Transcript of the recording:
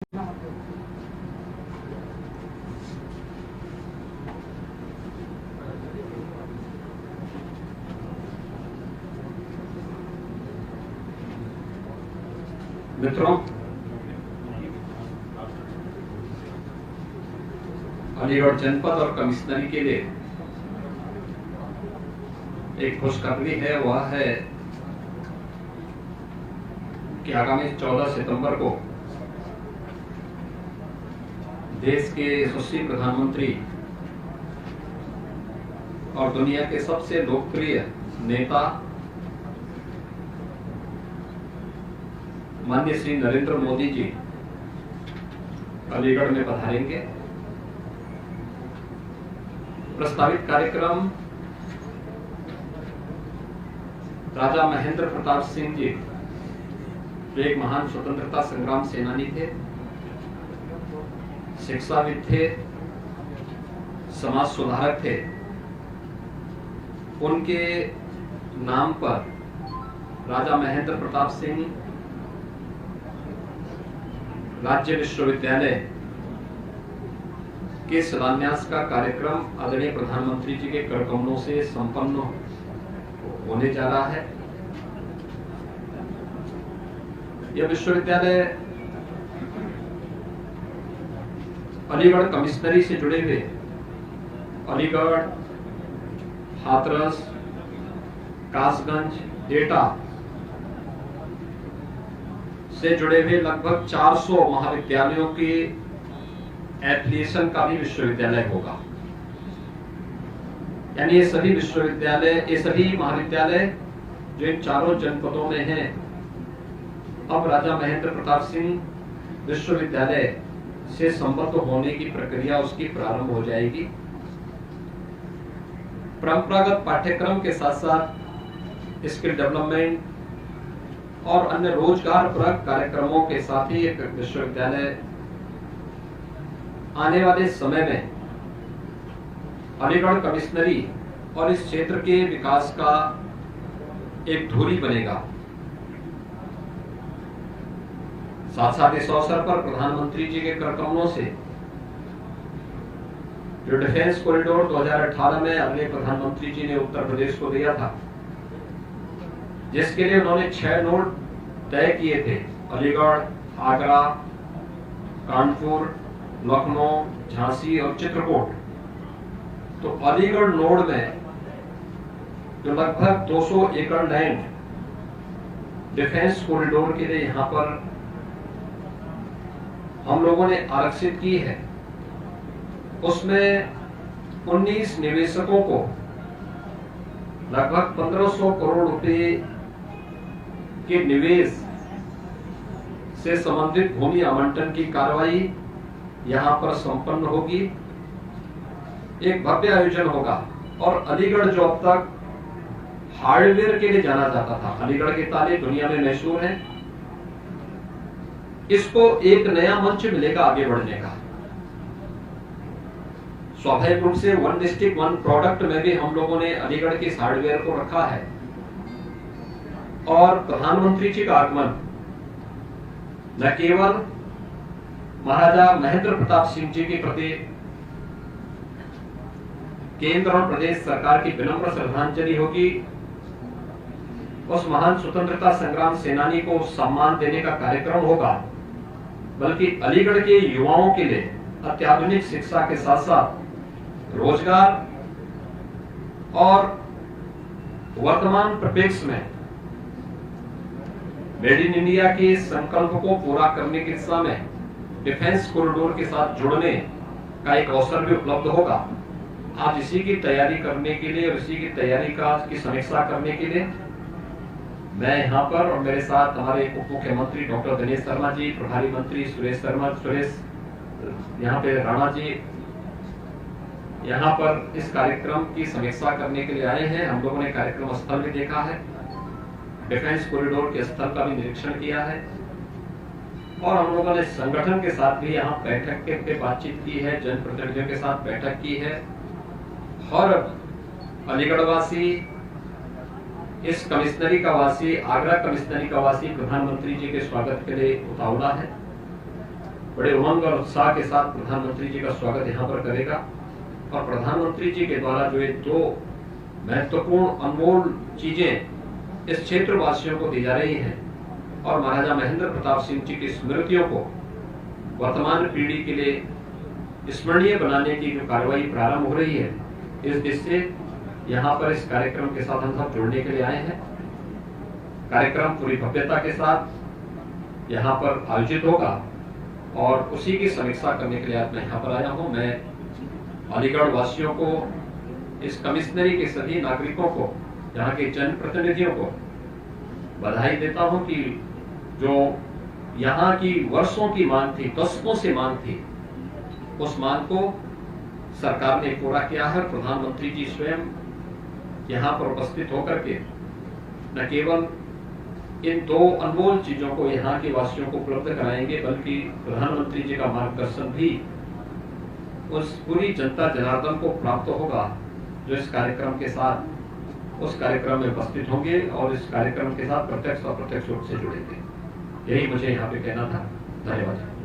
मित्रों, अलीगढ़ जनपद और कमिश्नरी के लिए एक खुशखबरी है। वह है कि आगामी 14 सितंबर को देश के यशस्वी प्रधानमंत्री और दुनिया के सबसे लोकप्रिय नेता माननीय श्री नरेंद्र मोदी जी अलीगढ़ में पधारेंगे। प्रस्तावित कार्यक्रम राजा महेंद्र प्रताप सिंह जी, जो एक महान स्वतंत्रता संग्राम सेनानी थे, शिक्षाविद थे, समाज सुधारक थे, उनके नाम पर राजा महेंद्र प्रताप सिंह राज्य विश्वविद्यालय के शिलान्यास का कार्यक्रम आदरणीय प्रधानमंत्री जी के कर कमलों से संपन्न होने जा रहा है। यह विश्वविद्यालय अलीगढ़ कमिश्नरी से जुड़े हुए अलीगढ़, हाथरस, कासगंज, एटा से जुड़े हुए लगभग 400 महाविद्यालयों के एफिलिएशन का भी विश्वविद्यालय होगा। यानी ये सभी महाविद्यालय जो इन चारों जनपदों में हैं, अब राजा महेंद्र प्रताप सिंह विश्वविद्यालय से संबद्ध होने की प्रक्रिया उसकी प्रारंभ हो जाएगी। परंपरागत पाठ्यक्रम के साथ साथ स्किल डेवलपमेंट और अन्य रोजगारपरक कार्यक्रमों के साथ ही एक विश्वविद्यालय आने वाले समय में अलीगढ़ कमिश्नरी और इस क्षेत्र के विकास का एक धुरी बनेगा। साथ साथ इस अवसर पर प्रधानमंत्री जी के कर कमलों से जो डिफेंस कॉरिडोर 2018 में अगले प्रधानमंत्री जी ने उत्तर प्रदेश को दिया था, जिसके लिए उन्होंने 6 नोड तय किए थे: अलीगढ़, आगरा, कानपुर, लखनऊ, झांसी और चित्रकूट। तो अलीगढ़ नोड में जो लगभग 200 एकड़ लैंड डिफेंस कॉरिडोर के लिए यहां पर हम लोगों ने आरक्षित की है, उसमें 19 निवेशकों को लगभग 1500 करोड़ रुपए के निवेश से संबंधित भूमि आवंटन की कार्रवाई यहां पर संपन्न होगी। एक भव्य आयोजन होगा। और अलीगढ़ जो अब तक हार्डवेयर के लिए जाना जाता था, अलीगढ़ के ताले दुनिया में मशहूर हैं, इसको एक नया मंच मिलेगा आगे बढ़ने का। स्वाभाविक रूप से 1 डिस्ट्रिक्ट 1 प्रोडक्ट में भी हम लोगों ने अलीगढ़ के हार्डवेयर को रखा है। और प्रधानमंत्री जी का आगमन न केवल महाराजा महेंद्र प्रताप सिंह जी के प्रति केंद्र और प्रदेश सरकार की विनम्र श्रद्धांजलि होगी, उस महान स्वतंत्रता संग्राम सेनानी को सम्मान देने का कार्यक्रम होगा, बल्कि अलीगढ़ के युवाओं के लिए अत्याधुनिक शिक्षा के साथ साथ रोजगार और वर्तमान परिप्रेक्ष्य में मेड इन इंडिया के संकल्प को पूरा करने की दिशा में डिफेंस कॉरिडोर के साथ जुड़ने का एक अवसर भी उपलब्ध होगा। आज इसी की तैयारी करने के लिए और इसी की तैयारी की समीक्षा करने के लिए मैं यहाँ पर और मेरे साथ हमारे उप मुख्यमंत्री डॉक्टर दिनेश शर्मा जी, प्रभारी मंत्री सुरेश यहाँ पे राणा जी यहाँ पर इस कार्यक्रम की समीक्षा करने के लिए आए हैं। हम लोगों ने कार्यक्रम स्थल भी देखा है, डिफेंस कॉरिडोर के स्थल का भी निरीक्षण किया है और हम लोगों ने संगठन के साथ भी यहाँ बैठक के बातचीत की है, जनप्रतिनिधियों के साथ बैठक की है और अलीगढ़ वासी, इस कमिश्नरी का वासी, आगरा कमिश्नरी का वासी प्रधानमंत्री जी के स्वागत के लिए उतावला है। बड़े उमंग और उत्साह के साथ प्रधानमंत्री जी का स्वागत यहाँ पर करेगा। और प्रधानमंत्री जी के द्वारा जो ये दो महत्वपूर्ण अनमोल चीजें इस क्षेत्र वासियों को दी जा रही हैं और महाराजा महेंद्र प्रताप सिंह जी की स्मृतियों को वर्तमान पीढ़ी के लिए स्मरणीय बनाने की जो कार्रवाई प्रारंभ हो रही है, इस दिशा से यहाँ पर इस कार्यक्रम के साथ हम सब जुड़ने के लिए आए हैं। कार्यक्रम पूरी भव्यता के साथ यहाँ पर आयोजित होगा और उसी की समीक्षा करने के लिए आज मैं यहाँ पर आया हूँ। मैं अलीगढ़ वासियों को, इस कमिश्नरी के सभी नागरिकों को, यहाँ के जनप्रतिनिधियों को बधाई देता हूँ कि जो यहाँ की वर्षों की मांग थी, दशकों से मांग थी, उस मांग को सरकार ने पूरा किया है। प्रधानमंत्री जी स्वयं यहाँ पर उपस्थित होकर के न केवल इन दो अनमोल चीजों को यहाँ के वासियों को उपलब्ध कराएंगे, बल्कि प्रधानमंत्री जी का मार्गदर्शन भी उस पूरी जनता जनार्दन को प्राप्त होगा जो इस कार्यक्रम के साथ उस कार्यक्रम में उपस्थित होंगे और इस कार्यक्रम के साथ प्रत्यक्ष और अप्रत्यक्ष रूप से जुड़ेंगे। यही मुझे यहाँ पे कहना था। धन्यवाद।